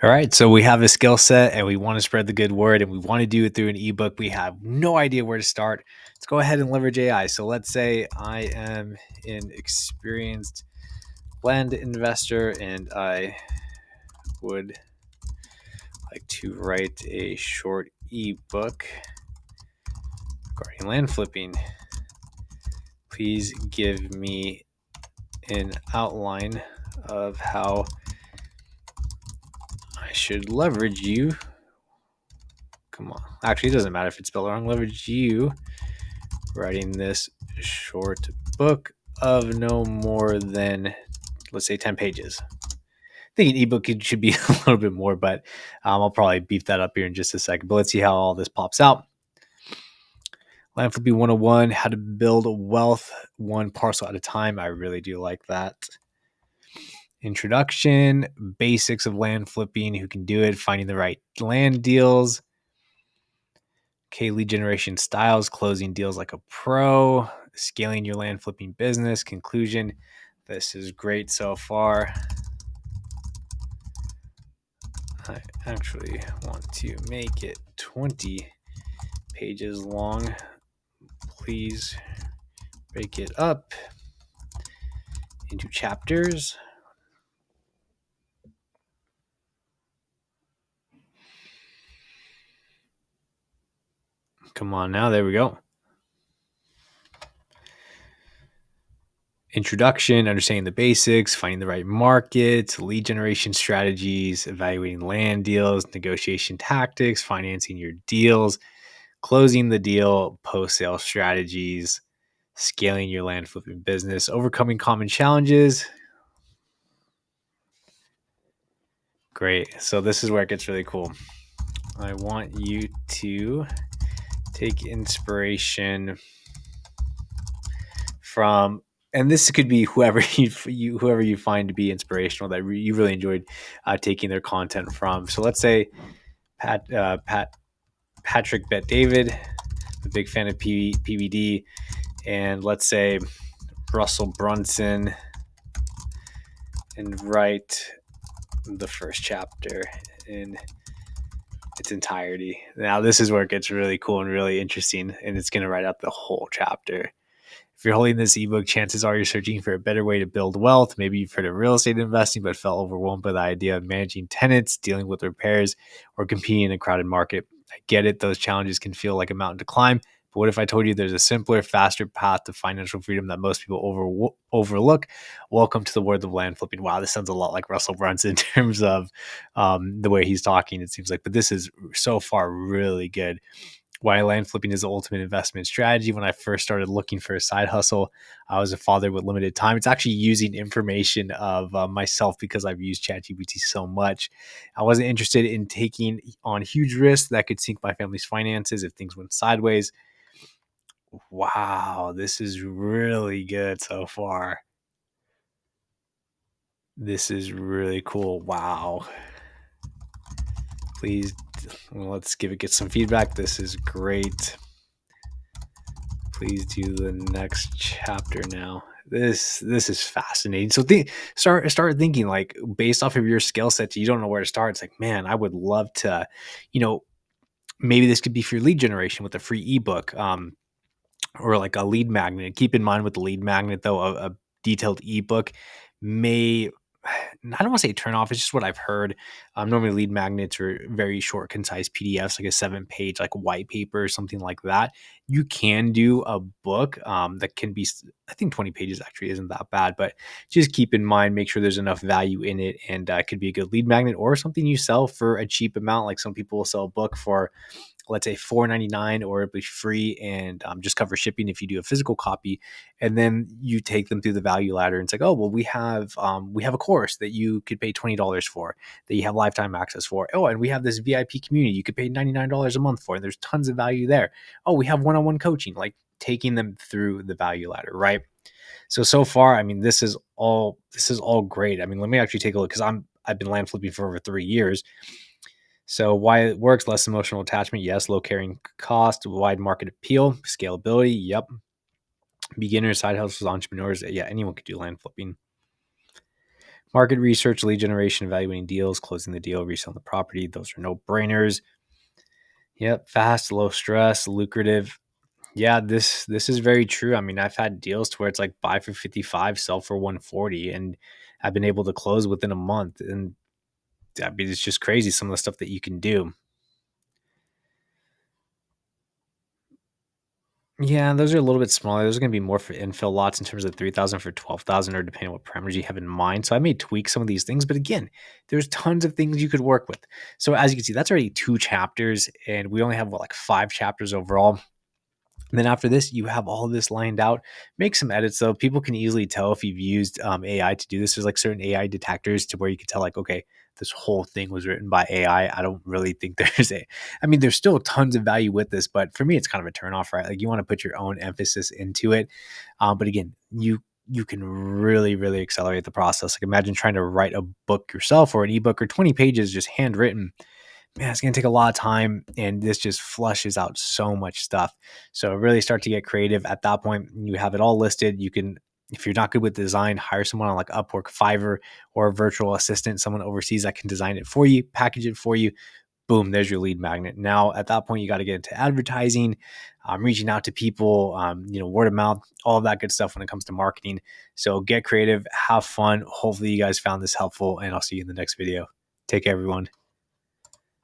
All right, so we have a skill set and we want to spread the good word and we want to do it through an ebook. We have no idea where to start. Let's go ahead and leverage AI. So let's say I am an experienced land investor and I would like to write a short ebook regarding land flipping. Please give me an outline of how I should leverage you. Come on. Actually, it doesn't matter if it's spelled wrong. Leverage you writing this short book of no more than, let's say, 10 pages. I think an ebook should be a little bit more, but I'll probably beef that up here in just a second. But let's see how all this pops out. Land flipping 101, how to build wealth one parcel at a time. I really do like that. Introduction, basics of land flipping, who can do it, finding the right land deals. Okay, lead generation styles, closing deals like a pro, scaling your land flipping business. Conclusion, this is great so far. I actually want to make it 20 pages long. Please break it up into chapters. Come on now, there we go. Introduction, understanding the basics, finding the right market, lead generation strategies, evaluating land deals, negotiation tactics, financing your deals, closing the deal, post-sale strategies, scaling your land flipping business, overcoming common challenges. Great. So this is where it gets really cool. I want you to take inspiration from, and this could be whoever you find to be inspirational that you really enjoyed taking their content from. So let's say Patrick Bet David, a big fan of PBD, and let's say Russell Brunson, and write the first chapter in its entirety. Now, this is where it gets really cool and really interesting, and it's going to write out the whole chapter. If you're holding this ebook, chances are you're searching for a better way to build wealth. Maybe you've heard of real estate investing, but felt overwhelmed by the idea of managing tenants, dealing with repairs, or competing in a crowded market. I get it. Those challenges can feel like a mountain to climb. But what if I told you there's a simpler, faster path to financial freedom that most people overlook? Welcome to the world of land flipping. Wow, this sounds a lot like Russell Brunson in terms of the way he's talking, it seems like. But this is so far really good. Why land flipping is the ultimate investment strategy. When I first started looking for a side hustle, I was a father with limited time. It's actually using information of myself because I've used ChatGPT so much. I wasn't interested in taking on huge risks that could sink my family's finances if things went sideways. Wow, this is really good so far. This is really cool. Wow. Please, let's get some feedback. This is great. Please do the next chapter now. This is fascinating. So start thinking, like, based off of your skill sets, you don't know where to start. It's like, man, I would love to, maybe this could be for your lead generation with a free ebook, or like a lead magnet. Keep in mind with the lead magnet though, a detailed ebook may, I don't want to say turn off. It's just what I've heard. Normally, lead magnets are very short, concise PDFs, like a 7-page, like white paper or something like that. You can do a book that can be, I think 20 pages actually isn't that bad, but just keep in mind, make sure there's enough value in it, and it could be a good lead magnet or something you sell for a cheap amount. Like some people will sell a book for, let's say, $4.99, or it'll be free and just cover shipping if you do a physical copy. And then you take them through the value ladder, and it's like, oh, well, we have a course that you could pay $20 for, that you have lifetime access for. Oh, and we have this VIP community you could pay $99 a month for, and there's tons of value there. Oh, we have one-on-one coaching, like taking them through the value ladder, right? So far, I mean, this is all great. I mean, let me actually take a look, because I've been land flipping for over 3 years. So why it works: less emotional attachment, yes. Low carrying cost, wide market appeal, scalability, yep. Beginners, side hustles, entrepreneurs, yeah, anyone could do land flipping. Market research, lead generation, evaluating deals, closing the deal, reselling the property. Those are no brainers. Yep. Fast, low stress, lucrative. Yeah, this is very true. I mean, I've had deals to where it's like buy for 55, sell for 140, and I've been able to close within a month. And I mean, it's just crazy some of the stuff that you can do. Yeah, those are a little bit smaller. Those are going to be more for infill lots in terms of 3,000 for 12,000, or depending on what parameters you have in mind. So I may tweak some of these things, but again, there's tons of things you could work with. So as you can see, that's already 2 chapters, and we only have what, like 5 chapters overall. And then after this, you have all of this lined out. Make some edits though. People can easily tell if you've used AI to do this. There's like certain AI detectors to where you can tell, like, okay, this whole thing was written by AI. I don't really think there's a. I mean, there's still tons of value with this, but for me, it's kind of a turnoff, right? Like you want to put your own emphasis into it. But again, you can really accelerate the process. Like imagine trying to write a book yourself or an ebook or 20 pages just handwritten. Man, it's going to take a lot of time, and this just flushes out so much stuff. So really start to get creative. At that point, you have it all listed. You can, if you're not good with design, hire someone on like Upwork, Fiverr, or a virtual assistant, someone overseas that can design it for you, package it for you. Boom, there's your lead magnet. Now at that point, you got to get into advertising, reaching out to people, word of mouth, all of that good stuff when it comes to marketing. So get creative, have fun. Hopefully you guys found this helpful, and I'll see you in the next video. Take care, everyone.